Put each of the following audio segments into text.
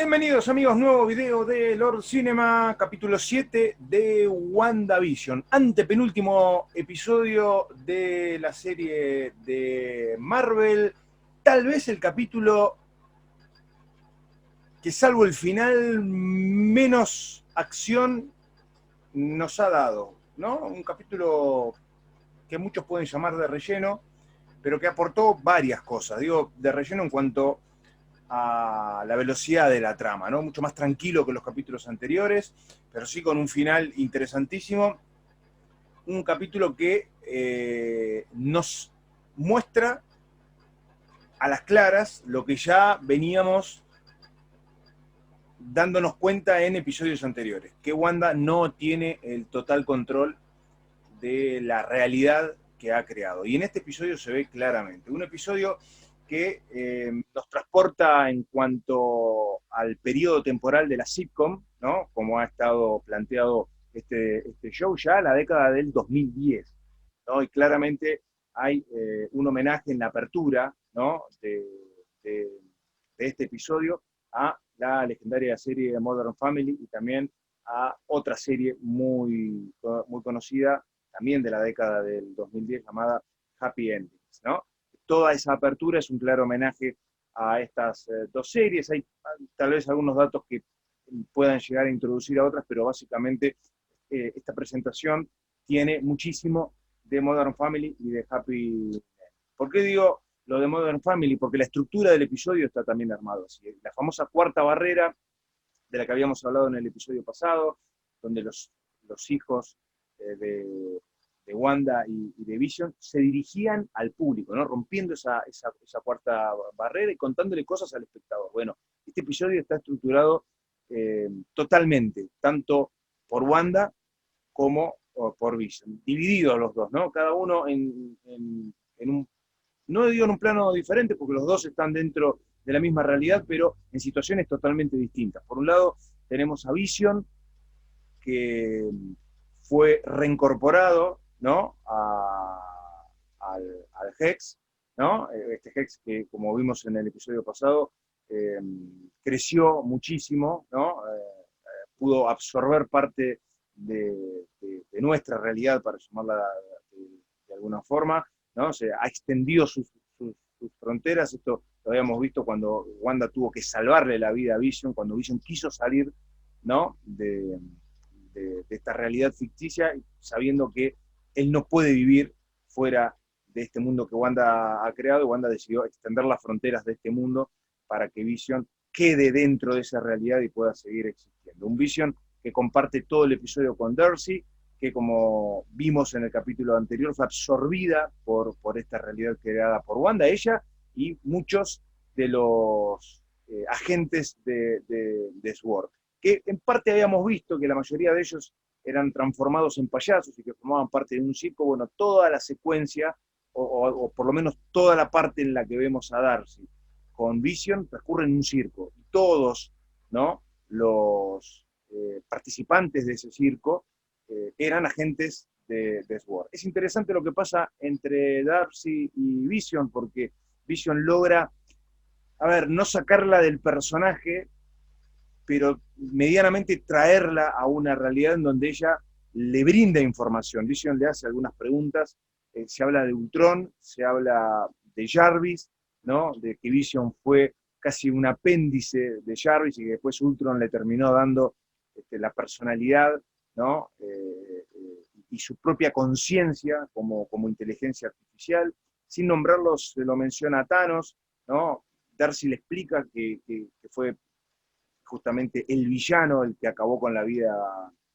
Bienvenidos amigos, nuevo video de Lord Cinema, capítulo 7 de WandaVision, antepenúltimo episodio de la serie de Marvel, tal vez el capítulo que salvo el final menos acción nos ha dado, ¿no? Un capítulo que muchos pueden llamar de relleno, pero que aportó varias cosas, digo de relleno en cuanto a la velocidad de la trama, ¿no? Mucho más tranquilo que los capítulos anteriores, pero sí con un final interesantísimo. Un capítulo que nos muestra a las claras lo que ya veníamos dándonos cuenta en episodios anteriores, que Wanda no tiene el total control de la realidad que ha creado. Y en este episodio se ve claramente. Un episodio que nos transporta en cuanto al periodo temporal de la sitcom, ¿no? Como ha estado planteado este show ya, la década del 2010, ¿no? Y claramente hay un homenaje en la apertura, ¿no? de, de este episodio a la legendaria serie Modern Family y también a otra serie muy conocida, también de la década del 2010, llamada Happy Endings, ¿no? Toda esa apertura es un claro homenaje a estas dos series. Hay tal vez algunos datos que puedan llegar a introducir a otras, pero básicamente esta presentación tiene muchísimo de Modern Family y de Happy Endings. ¿Por qué digo lo de Modern Family? Porque la estructura del episodio está también armado así. La famosa cuarta barrera de la que habíamos hablado en el episodio pasado, donde los hijos de Wanda y de Vision se dirigían al público, ¿no? Rompiendo esa cuarta barrera y contándole cosas al espectador. Bueno, este episodio está estructurado totalmente, tanto por Wanda como por Vision, divididos los dos, ¿no? Cada uno en un, no digo en un plano diferente, porque los dos están dentro de la misma realidad, pero en situaciones totalmente distintas. Por un lado, tenemos a Vision, que fue reincorporado, ¿no? Al Hex, ¿no? Este Hex que, como vimos en el episodio pasado, creció muchísimo, ¿no? Pudo absorber parte de nuestra realidad, para llamarla de alguna forma, ¿no? O sea, ha extendido sus fronteras. Esto lo habíamos visto cuando Wanda tuvo que salvarle la vida a Vision, cuando Vision quiso salir, ¿no? de esta realidad ficticia, sabiendo que él no puede vivir fuera de este mundo que Wanda ha creado, y Wanda decidió extender las fronteras de este mundo para que Vision quede dentro de esa realidad y pueda seguir existiendo. Un Vision que comparte todo el episodio con Darcy, que como vimos en el capítulo anterior, fue absorbida por esta realidad creada por Wanda, ella y muchos de los agentes de SWORD, que en parte habíamos visto que la mayoría de ellos eran transformados en payasos y que formaban parte de un circo. Bueno, toda la secuencia, o por lo menos toda la parte en la que vemos a Darcy con Vision, transcurre en un circo. Y todos, ¿no? Los participantes de ese circo eran agentes de SWORD. Es interesante lo que pasa entre Darcy y Vision, porque Vision logra, a ver, no sacarla del personaje, pero medianamente traerla a una realidad en donde ella le brinda información. Vision le hace algunas preguntas, se habla de Ultron, se habla de Jarvis, ¿no? De que Vision fue casi un apéndice de Jarvis y que después Ultron le terminó dando la personalidad, ¿no? Y su propia conciencia como inteligencia artificial. Sin nombrarlos, se lo menciona a Thanos, ¿no? Darcy le explica que fue justamente el villano el que acabó con la vida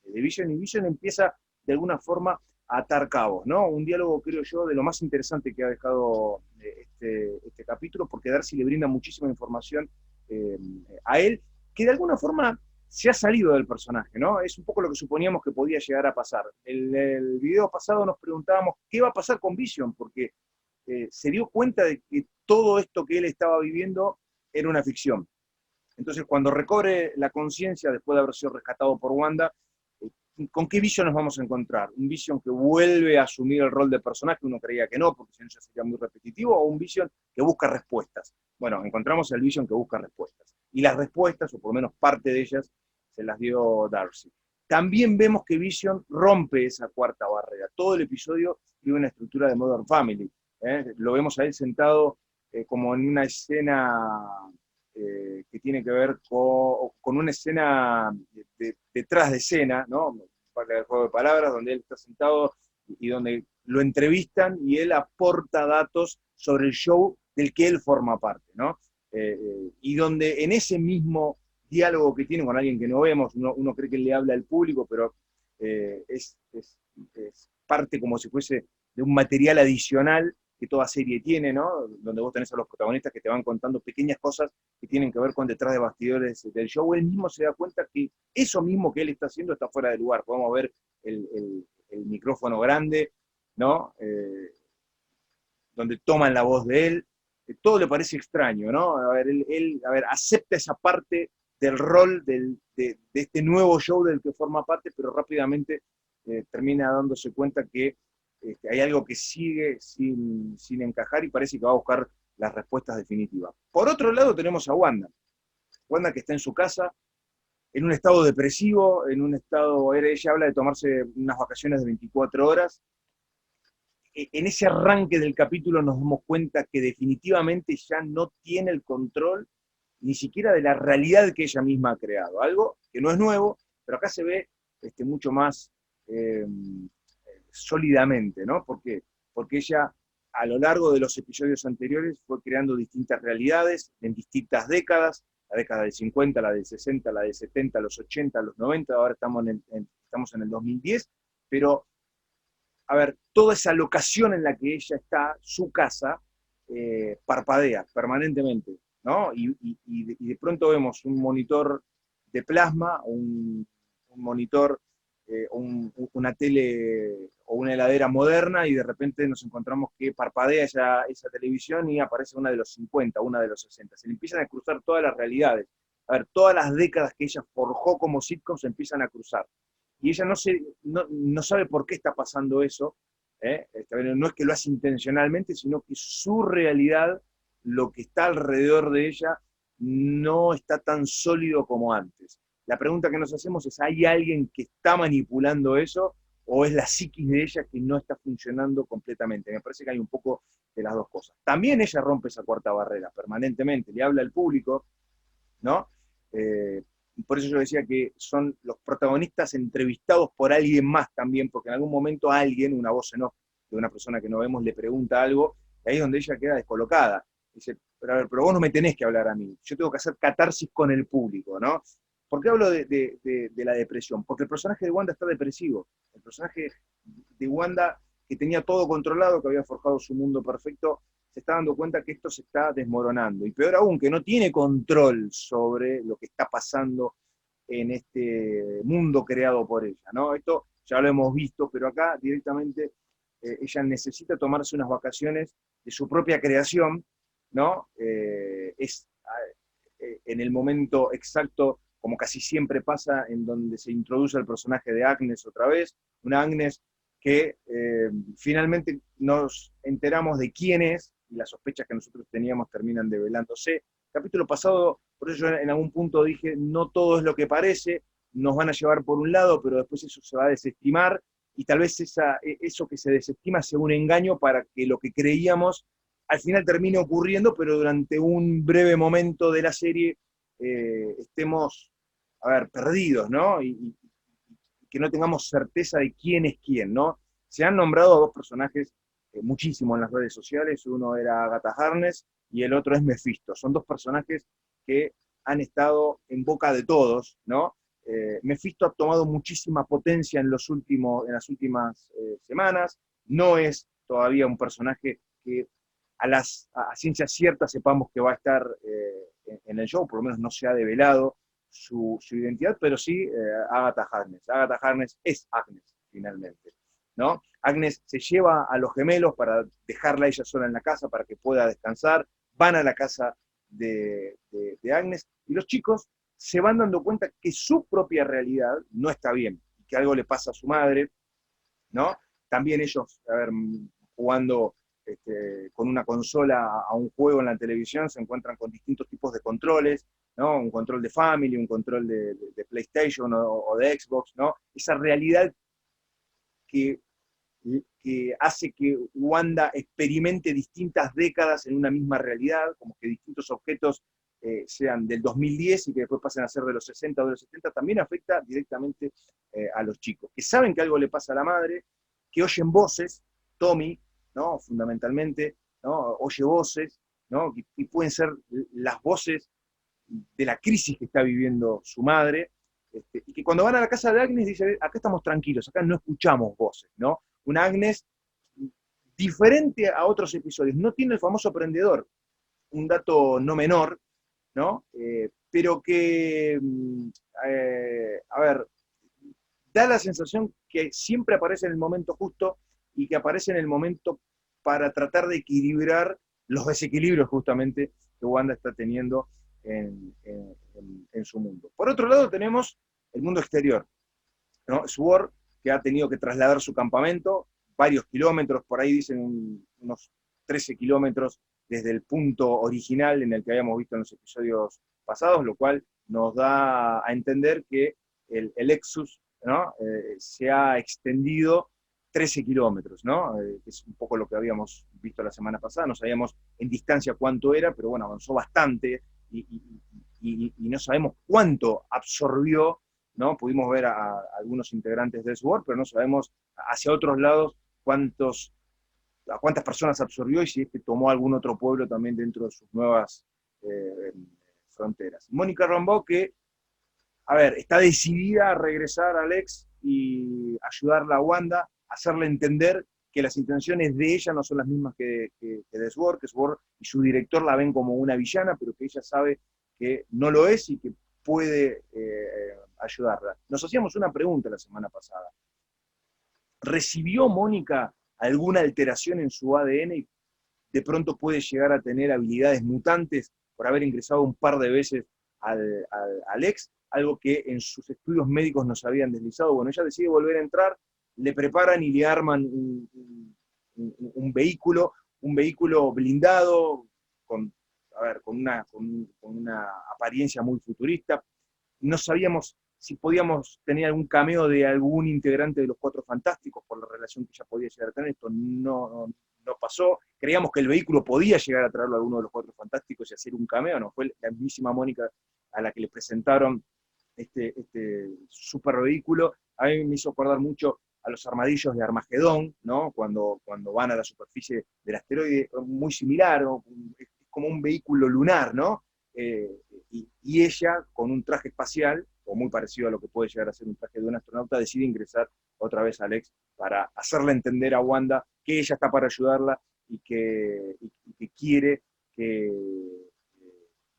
de Vision, y Vision empieza de alguna forma a atar cabos, ¿no? Un diálogo, creo yo, de lo más interesante que ha dejado este capítulo, porque Darcy le brinda muchísima información a él, que de alguna forma se ha salido del personaje, ¿no? Es un poco lo que suponíamos que podía llegar a pasar. En el video pasado nos preguntábamos qué va a pasar con Vision, porque se dio cuenta de que todo esto que él estaba viviendo era una ficción. Entonces, cuando recobre la conciencia, después de haber sido rescatado por Wanda, ¿con qué Vision nos vamos a encontrar? ¿Un Vision que vuelve a asumir el rol de personaje? Uno creía que no, porque si no ya sería muy repetitivo, o un Vision que busca respuestas. Bueno, encontramos el Vision que busca respuestas. y las respuestas, o por lo menos parte de ellas, se las dio Darcy. También vemos que Vision rompe esa cuarta barrera. Todo el episodio tiene una estructura de Modern Family. Lo vemos a él sentado como en una escena que tiene que ver con una escena detrás de escena, ¿no? Para el juego de palabras, donde él está sentado y donde lo entrevistan y él aporta datos sobre el show del que él forma parte, ¿no? Y donde en ese mismo diálogo que tiene con alguien que no vemos, uno cree que él le habla al público, pero es parte como si fuese de un material adicional que toda serie tiene, ¿no? Donde vos tenés a los protagonistas que te van contando pequeñas cosas que tienen que ver con detrás de bastidores del show. Él mismo se da cuenta que eso mismo que él está haciendo está fuera de lugar. Podemos ver el micrófono grande, ¿no? Donde toman la voz de él. Todo le parece extraño, ¿no? A ver, él acepta esa parte del rol de este nuevo show del que forma parte, pero rápidamente termina dándose cuenta que hay algo que sigue sin encajar y parece que va a buscar las respuestas definitivas. Por otro lado tenemos a Wanda. Wanda que está en su casa, en un estado depresivo, en un estado, ella habla de tomarse unas vacaciones de 24 horas. En ese arranque del capítulo nos damos cuenta que definitivamente ya no tiene el control ni siquiera de la realidad que ella misma ha creado. Algo que no es nuevo, pero acá se ve mucho más sólidamente, ¿no? ¿Por qué? Porque ella, a lo largo de los episodios anteriores, fue creando distintas realidades en distintas décadas, la década del 50, la del 60, la del 70, los 80, los 90, ahora estamos en el 2010, pero, a ver, toda esa locación en la que ella está, su casa, parpadea permanentemente, ¿no? Y de pronto vemos un monitor de plasma, un monitor, una tele o una heladera moderna, y de repente nos encontramos que parpadea esa televisión y aparece una de los 50, una de los 60. Se le empiezan a cruzar todas las realidades. A ver, todas las décadas que ella forjó como sitcom se empiezan a cruzar. Y ella no sabe por qué está pasando eso. No es que lo hace intencionalmente, sino que su realidad, lo que está alrededor de ella, no está tan sólido como antes. La pregunta que nos hacemos es, ¿hay alguien que está manipulando eso o es la psiquis de ella que no está funcionando completamente? Me parece que hay un poco de las dos cosas. También ella rompe esa cuarta barrera permanentemente, le habla al público, ¿no? Por eso yo decía que son los protagonistas entrevistados por alguien más también, porque en algún momento alguien, una voz en off de una persona que no vemos, le pregunta algo, y ahí es donde ella queda descolocada. Dice, pero a ver, pero vos no me tenés que hablar a mí, yo tengo que hacer catarsis con el público, ¿no? ¿Por qué hablo de la depresión? Porque el personaje de Wanda está depresivo. El personaje de Wanda, que tenía todo controlado, que había forjado su mundo perfecto, se está dando cuenta que esto se está desmoronando. Y peor aún, que no tiene control sobre lo que está pasando en este mundo creado por ella, ¿no? Esto ya lo hemos visto, pero acá directamente ella necesita tomarse unas vacaciones de su propia creación, ¿no? En el momento exacto, como casi siempre pasa, en donde se introduce el personaje de Agnes otra vez, una Agnes que finalmente nos enteramos de quién es, y las sospechas que nosotros teníamos terminan develándose. El capítulo pasado, por eso yo en algún punto dije, no todo es lo que parece, nos van a llevar por un lado, pero después eso se va a desestimar, y tal vez eso que se desestima sea un engaño para que lo que creíamos al final termine ocurriendo, pero durante un breve momento de la serie estemos, a ver, perdidos, ¿no? Y que no tengamos certeza de quién es quién, ¿no? Se han nombrado a dos personajes muchísimo en las redes sociales, uno era Agatha Harkness y el otro es Mephisto. Son dos personajes que han estado en boca de todos, ¿no? Mephisto ha tomado muchísima potencia en las últimas semanas, no es todavía un personaje que a ciencia cierta sepamos que va a estar en el show, por lo menos no se ha develado su identidad, pero sí Agatha Harkness. Agatha Harkness es Agnes, finalmente, ¿no? Agnes se lleva a los gemelos para dejarla ella sola en la casa, para que pueda descansar, van a la casa de Agnes, y los chicos se van dando cuenta que su propia realidad no está bien, y que algo le pasa a su madre, ¿no? También ellos, a ver, jugando con una consola a un juego en la televisión, se encuentran con distintos tipos de controles, ¿no? Un control de Family, un control de PlayStation o de Xbox, ¿no? Esa realidad que, que hace que Wanda experimente distintas décadas en una misma realidad, como que distintos objetos sean del 2010 y que después pasen a ser de los 60 o de los 70, también afecta directamente a los chicos, que saben que algo le pasa a la madre, que oyen voces, Tommy, ¿no? Fundamentalmente, ¿no? Oye voces, ¿no? Y pueden ser las voces de la crisis que está viviendo su madre, y que cuando van a la casa de Agnes dice, acá estamos tranquilos, acá no escuchamos voces, ¿no? Una Agnes diferente a otros episodios, no tiene el famoso prendedor, un dato no menor, ¿no? Pero que, a ver, da la sensación que siempre aparece en el momento justo y que aparece en el momento para tratar de equilibrar los desequilibrios justamente que Wanda está teniendo en su mundo. Por otro lado tenemos el mundo exterior, ¿no? Sword, que ha tenido que trasladar su campamento varios kilómetros, por ahí dicen unos 13 kilómetros desde el punto original en el que habíamos visto en los episodios pasados, lo cual nos da a entender que el Exus, ¿no? Se ha extendido 13 kilómetros, ¿no? Que es un poco lo que habíamos visto la semana pasada, no sabíamos en distancia cuánto era, pero bueno, avanzó bastante y no sabemos cuánto absorbió, ¿no? Pudimos ver a algunos integrantes de SWORD, pero no sabemos hacia otros lados a cuántas personas absorbió y si es que tomó algún otro pueblo también dentro de sus nuevas fronteras. Mónica Rambeau, que, a ver, está decidida a regresar a Alex y ayudarla a Wanda, hacerle entender que las intenciones de ella no son las mismas que de SWORD, que SWORD y su director la ven como una villana, pero que ella sabe que no lo es y que puede ayudarla. Nos hacíamos una pregunta la semana pasada. ¿Recibió Mónica alguna alteración en su ADN y de pronto puede llegar a tener habilidades mutantes por haber ingresado un par de veces al ex? Algo que en sus estudios médicos nos habían deslizado. Bueno, ella decide volver a entrar, le preparan y le arman un vehículo blindado, con una apariencia muy futurista. No sabíamos si podíamos tener algún cameo de algún integrante de los Cuatro Fantásticos por la relación que ella podía llegar a tener. Esto no pasó. Creíamos que el vehículo podía llegar a traerlo a alguno de los Cuatro Fantásticos y hacer un cameo. No, fue la mismísima Mónica a la que le presentaron este super vehículo. A mí me hizo acordar mucho a los armadillos de Armagedón, ¿no? Cuando van a la superficie del asteroide, muy similar, ¿no? Es como un vehículo lunar, ¿no? Y ella, con un traje espacial, o muy parecido a lo que puede llegar a ser un traje de un astronauta, decide ingresar otra vez a Alex para hacerle entender a Wanda que ella está para ayudarla y que quiere que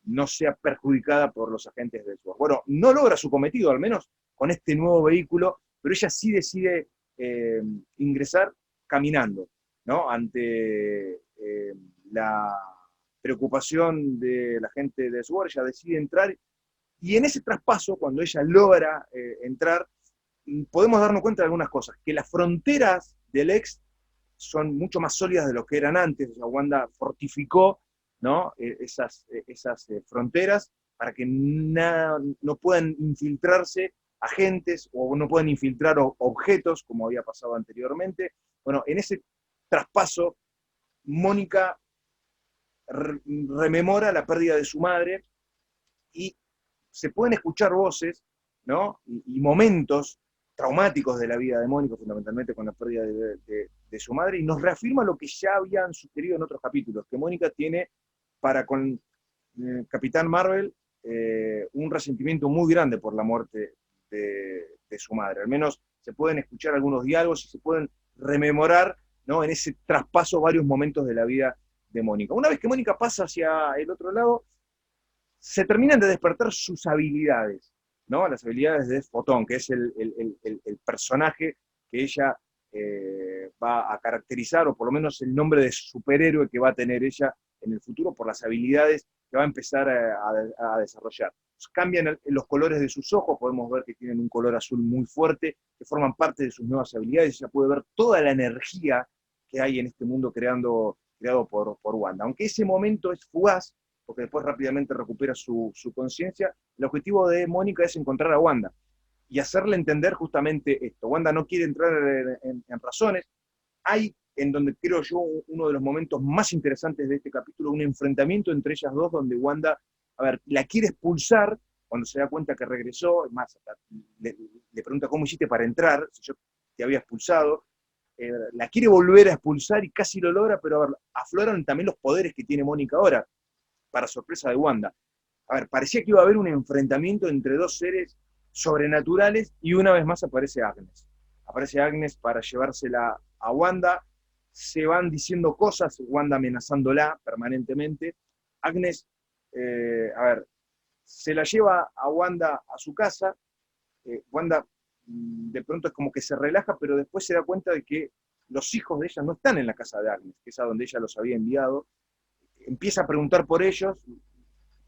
no sea perjudicada por los agentes del SWORD. Bueno, no logra su cometido, al menos con este nuevo vehículo, pero ella sí decide ingresar caminando, ¿no? Ante la preocupación de la gente de SWORD, ella decide entrar, y en ese traspaso, cuando ella logra entrar, podemos darnos cuenta de algunas cosas, que las fronteras del ex son mucho más sólidas de lo que eran antes. O sea, Wanda fortificó, ¿no? esas fronteras para que no puedan infiltrarse agentes o no puedan infiltrar objetos, como había pasado anteriormente. Bueno, en ese traspaso, Mónica rememora la pérdida de su madre y se pueden escuchar voces, ¿no? Y momentos traumáticos de la vida de Mónica, fundamentalmente con la pérdida de su madre, y nos reafirma lo que ya habían sugerido en otros capítulos, que Mónica tiene para con Capitán Marvel un resentimiento muy grande por la muerte de su madre. Al menos se pueden escuchar algunos diálogos y se pueden rememorar, ¿no? En ese traspaso varios momentos de la vida de Mónica. Una vez que Mónica pasa hacia el otro lado, se terminan de despertar sus habilidades, ¿no? Las habilidades de Fotón, que es el personaje que ella va a caracterizar, o por lo menos el nombre de superhéroe que va a tener ella en el futuro por las habilidades que va a empezar a desarrollar. Cambian los colores de sus ojos, podemos ver que tienen un color azul muy fuerte, que forman parte de sus nuevas habilidades. Ella puede ver toda la energía que hay en este mundo creado por Wanda. Aunque ese momento es fugaz, porque después rápidamente recupera su conciencia, el objetivo de Mónica es encontrar a Wanda y hacerle entender justamente esto. Wanda no quiere entrar en razones. Hay, en donde creo yo, uno de los momentos más interesantes de este capítulo, un enfrentamiento entre ellas dos, donde Wanda, a ver, la quiere expulsar cuando se da cuenta que regresó, es más, le pregunta cómo hiciste para entrar, si yo te había expulsado, la quiere volver a expulsar y casi lo logra, pero a ver, afloran también los poderes que tiene Mónica ahora, para sorpresa de Wanda. A ver, parecía que iba a haber un enfrentamiento entre dos seres sobrenaturales y una vez más aparece Agnes. Aparece Agnes para llevársela a Wanda, se van diciendo cosas, Wanda amenazándola permanentemente. Agnes, a ver, se la lleva a Wanda a su casa, Wanda de pronto es como que se relaja, pero después se da cuenta de que los hijos de ella no están en la casa de Agnes, que es a donde ella los había enviado. Empieza a preguntar por ellos,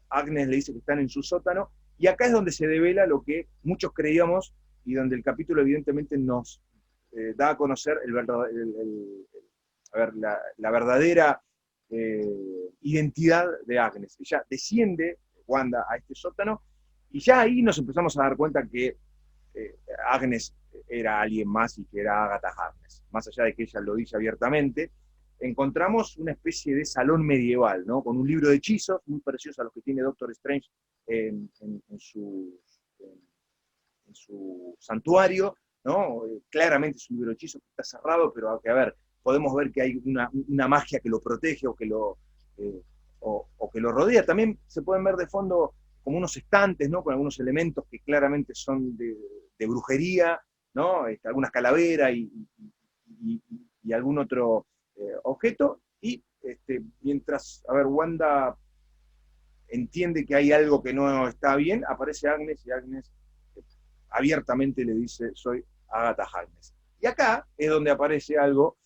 Agnes le dice que están en su sótano, y acá es donde se devela lo que muchos creíamos y donde el capítulo evidentemente nos da a conocer la verdadera identidad de Agnes. Ella desciende, Wanda, a este sótano, y ya ahí nos empezamos a dar cuenta que Agnes era alguien más y que era Agatha Harkness. Más allá de que ella lo dice abiertamente, encontramos una especie de salón medieval, ¿no? Con un libro de hechizos muy parecido a los que tiene Doctor Strange en su santuario, ¿no? Claramente es un libro de hechizos que está cerrado, pero que, a ver, podemos ver que hay una magia que lo protege o que lo rodea. También se pueden ver de fondo como unos estantes, ¿no? Con algunos elementos que claramente son de brujería, ¿no? Algunas calaveras y algún otro objeto, y mientras, a ver, Wanda entiende que hay algo que no está bien, aparece Agnes y Agnes abiertamente le dice, soy Agatha Harkness. Y acá es donde aparece algo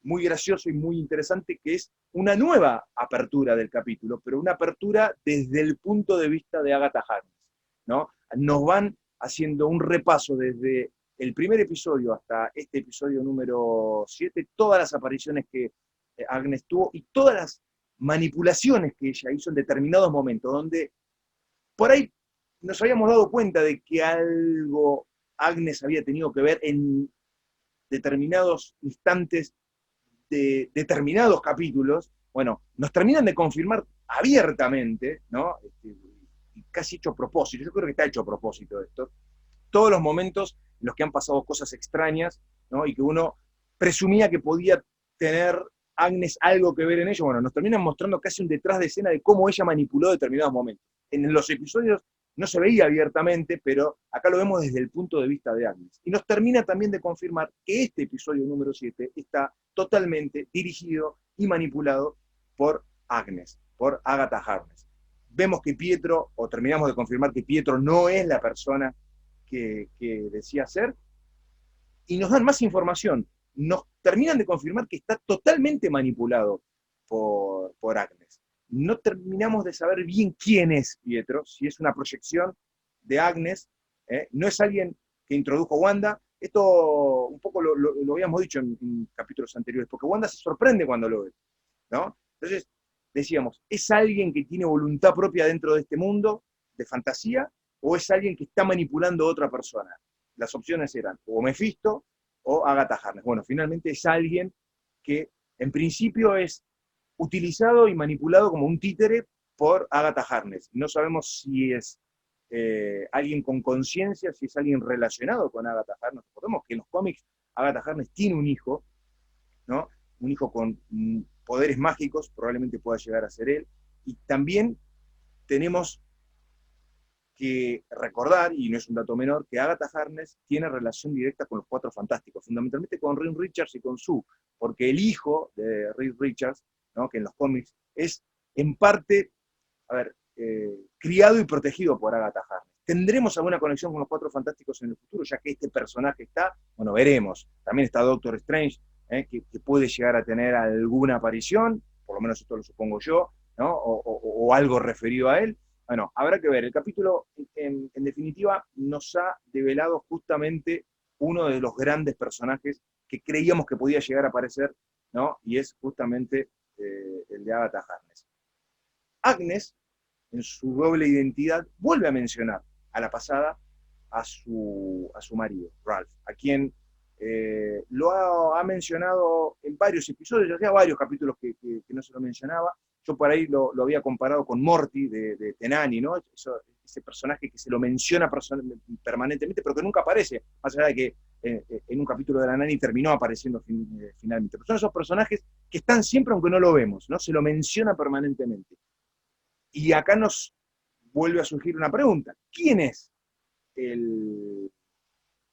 muy gracioso y muy interesante, que es una nueva apertura del capítulo, pero una apertura desde el punto de vista de Agatha Harkness, ¿no? Nos van haciendo un repaso desde el primer episodio hasta este episodio número 7, todas las apariciones que Agnes tuvo y todas las manipulaciones que ella hizo en determinados momentos, donde por ahí nos habíamos dado cuenta de que algo Agnes había tenido que ver en determinados instantes de determinados capítulos. Bueno, nos terminan de confirmar abiertamente, ¿no? Casi hecho a propósito, yo creo que está hecho a propósito esto, todos los momentos en los que han pasado cosas extrañas, ¿no? Y que uno presumía que podía tener Agnes algo que ver en ello. Bueno, nos terminan mostrando casi un detrás de escena de cómo ella manipuló determinados momentos. En los episodios no se veía abiertamente, pero acá lo vemos desde el punto de vista de Agnes. Y nos termina también de confirmar que este episodio número 7 está totalmente dirigido y manipulado por Agnes, por Agatha Harkness. Vemos que Pietro, o terminamos de confirmar que Pietro no es la persona que decía ser, y nos dan más información. Nos terminan de confirmar que está totalmente manipulado por Agnes. No terminamos de saber bien quién es Pietro, si es una proyección de Agnes, no es alguien que introdujo Wanda. Esto un poco lo habíamos dicho en capítulos anteriores, porque Wanda se sorprende cuando lo ve, ¿no? Entonces, decíamos, ¿es alguien que tiene voluntad propia dentro de este mundo de fantasía o es alguien que está manipulando a otra persona? Las opciones eran o Mephisto o Agatha Harkness. Bueno, finalmente es alguien que en principio es utilizado y manipulado como un títere por Agatha Harkness. No sabemos si es alguien con conciencia, si es alguien relacionado con Agatha Harkness. Recordemos que en los cómics Agatha Harkness tiene un hijo, ¿no? Un hijo con poderes mágicos, probablemente pueda llegar a ser él. Y también tenemos que recordar, y no es un dato menor, que Agatha Harkness tiene relación directa con los Cuatro Fantásticos, fundamentalmente con Reed Richards y con Sue, porque el hijo de Reed Richards, ¿no? Que en los cómics es en parte, a ver, criado y protegido por Agatha Harkness. ¿Tendremos alguna conexión con los Cuatro Fantásticos en el futuro, ya que este personaje está? Bueno, veremos. También está Doctor Strange, que puede llegar a tener alguna aparición, por lo menos esto lo supongo yo, ¿no? O algo referido a él. Bueno, habrá que ver. El capítulo, en definitiva, nos ha develado justamente uno de los grandes personajes que creíamos que podía llegar a aparecer, ¿no? Y es justamente el de Agatha Harkness. Agnes, en su doble identidad, vuelve a mencionar a la pasada a su marido, Ralph, a quien lo ha mencionado en varios episodios, ya hacía varios capítulos que no se lo mencionaba. Yo por ahí lo había comparado con Morty de Tenani, ¿no? Ese personaje que se lo menciona permanentemente, pero que nunca aparece, más allá de que en un capítulo de la Nani terminó apareciendo finalmente. Pero son esos personajes que están siempre aunque no lo vemos, ¿no? Se lo menciona permanentemente. Y acá nos vuelve a surgir una pregunta. ¿Quién es el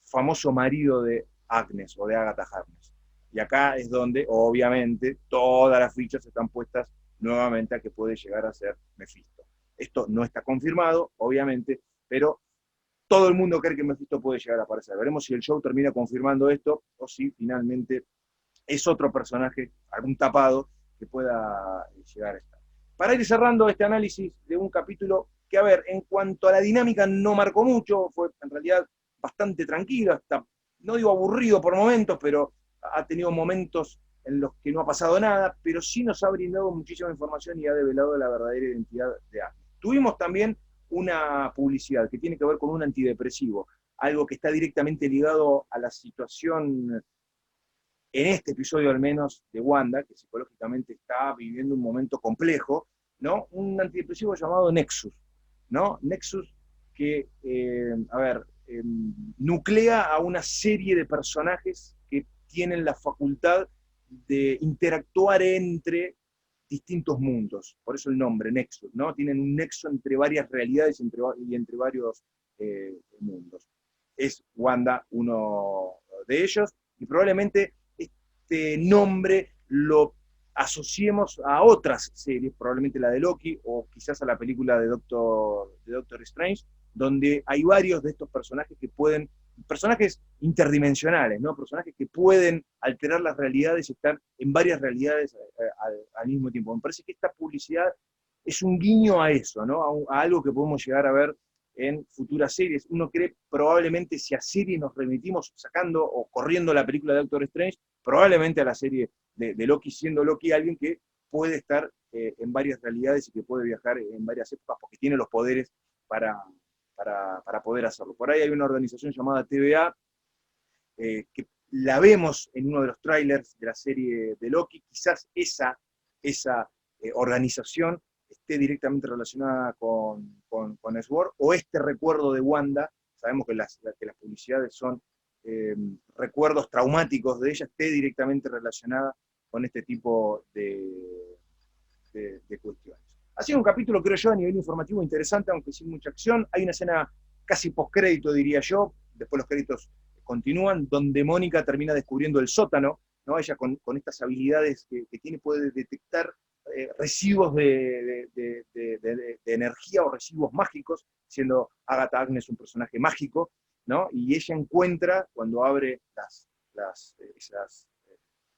famoso marido de Agnes o de Agatha Harkness? Y acá es donde, obviamente, todas las fichas están puestas nuevamente a que puede llegar a ser Mephisto. Esto no está confirmado, obviamente, pero todo el mundo cree que Mephisto puede llegar a aparecer. Veremos si el show termina confirmando esto o si finalmente es otro personaje, algún tapado, que pueda llegar a estar. Para ir cerrando este análisis de un capítulo que, a ver, en cuanto a la dinámica no marcó mucho, fue en realidad bastante tranquilo, hasta, no digo aburrido por momentos, pero ha tenido momentos en los que no ha pasado nada, pero sí nos ha brindado muchísima información y ha develado la verdadera identidad de Agnes. Tuvimos también una publicidad que tiene que ver con un antidepresivo, algo que está directamente ligado a la situación, en este episodio al menos, de Wanda, que psicológicamente está viviendo un momento complejo, ¿no? Un antidepresivo llamado Nexus, ¿no? Nexus que, nuclea a una serie de personajes que tienen la facultad de interactuar entre distintos mundos, por eso el nombre, Nexus, ¿no? Tienen un nexo entre varias realidades y entre varios mundos. Es Wanda uno de ellos, y probablemente este nombre lo asociemos a otras series, probablemente la de Loki, o quizás a la película de Doctor Strange, donde hay varios de estos personajes que pueden, personajes interdimensionales, ¿no? Personajes que pueden alterar las realidades y estar en varias realidades al mismo tiempo. Me parece que esta publicidad es un guiño a eso, ¿no? A algo que podemos llegar a ver en futuras series. Uno cree, probablemente, si a serie nos remitimos sacando o corriendo la película de Doctor Strange, probablemente a la serie de Loki, siendo Loki alguien que puede estar en varias realidades y que puede viajar en varias épocas porque tiene los poderes para poder hacerlo. Por ahí hay una organización llamada TVA, que la vemos en uno de los trailers de la serie de Loki. Quizás esa organización esté directamente relacionada con Sword, o este recuerdo de Wanda, sabemos que las publicidades son recuerdos traumáticos de ella, esté directamente relacionada con este tipo de cuestiones. Ha sido un capítulo, creo yo, a nivel informativo interesante, aunque sin mucha acción. Hay una escena casi postcrédito, diría yo, después los créditos continúan, donde Mónica termina descubriendo el sótano, ¿no? Ella con estas habilidades que tiene puede detectar residuos de energía o residuos mágicos, siendo Agatha Agnes un personaje mágico, ¿no? Y ella encuentra, cuando abre esas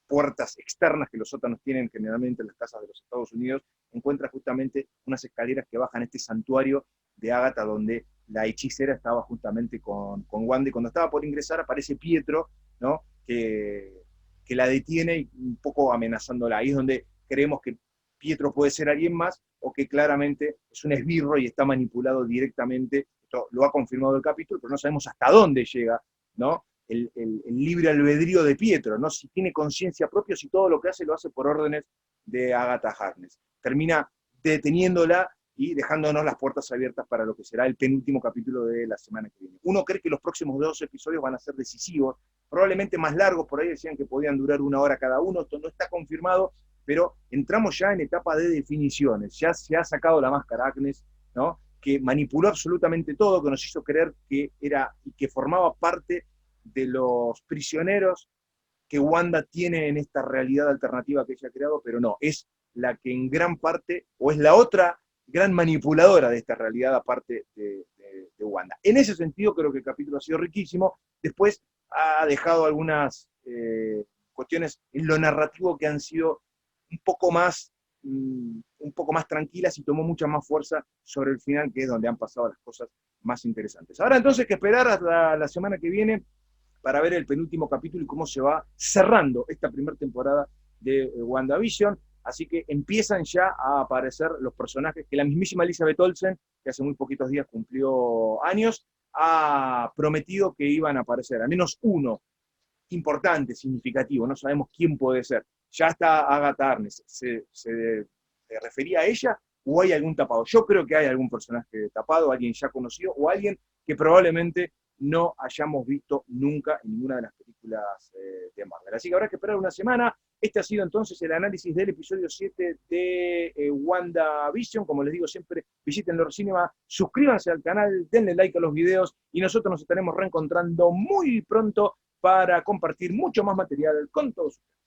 puertas externas que los sótanos tienen generalmente en las casas de los Estados Unidos, encuentra justamente unas escaleras que bajan a este santuario de Agatha, donde la hechicera estaba justamente con Wanda, y cuando estaba por ingresar aparece Pietro, ¿no? que la detiene y un poco amenazándola. Ahí es donde creemos que Pietro puede ser alguien más, o que claramente es un esbirro y está manipulado directamente. Esto lo ha confirmado el capítulo, pero no sabemos hasta dónde llega, ¿no? El libre albedrío de Pietro, ¿no? Si tiene conciencia propia, si todo lo que hace lo hace por órdenes de Agatha Harkness. Termina deteniéndola y dejándonos las puertas abiertas para lo que será el penúltimo capítulo de la semana que viene. Uno cree que los próximos 2 episodios van a ser decisivos, probablemente más largos, por ahí decían que podían durar 1 hora cada uno, esto no está confirmado, pero entramos ya en etapa de definiciones. Ya se ha sacado la máscara Agnes, ¿no? Que manipuló absolutamente todo, que nos hizo creer que era y que formaba parte de los prisioneros que Wanda tiene en esta realidad alternativa que ella ha creado, pero no, es la que en gran parte, o es la otra gran manipuladora de esta realidad aparte de Wanda. En ese sentido creo que el capítulo ha sido riquísimo. Después ha dejado algunas cuestiones en lo narrativo que han sido un poco más tranquilas, y tomó mucha más fuerza sobre el final, que es donde han pasado las cosas más interesantes. Ahora entonces que esperar hasta la semana que viene para ver el penúltimo capítulo y cómo se va cerrando esta primera temporada de WandaVision. Así que empiezan ya a aparecer los personajes que la mismísima Elizabeth Olsen, que hace muy poquitos días cumplió años, ha prometido que iban a aparecer, al menos uno importante, significativo, no sabemos quién puede ser. Ya está Agatha Harkness, ¿se refería a ella o hay algún tapado? Yo creo que hay algún personaje tapado, alguien ya conocido o alguien que probablemente no hayamos visto nunca en ninguna de las películas de Marvel. Así que habrá que esperar una semana. Este ha sido entonces el análisis del episodio 7 de WandaVision. Como les digo siempre, visiten Lord Cinema, suscríbanse al canal, denle like a los videos y nosotros nos estaremos reencontrando muy pronto para compartir mucho más material con todos ustedes.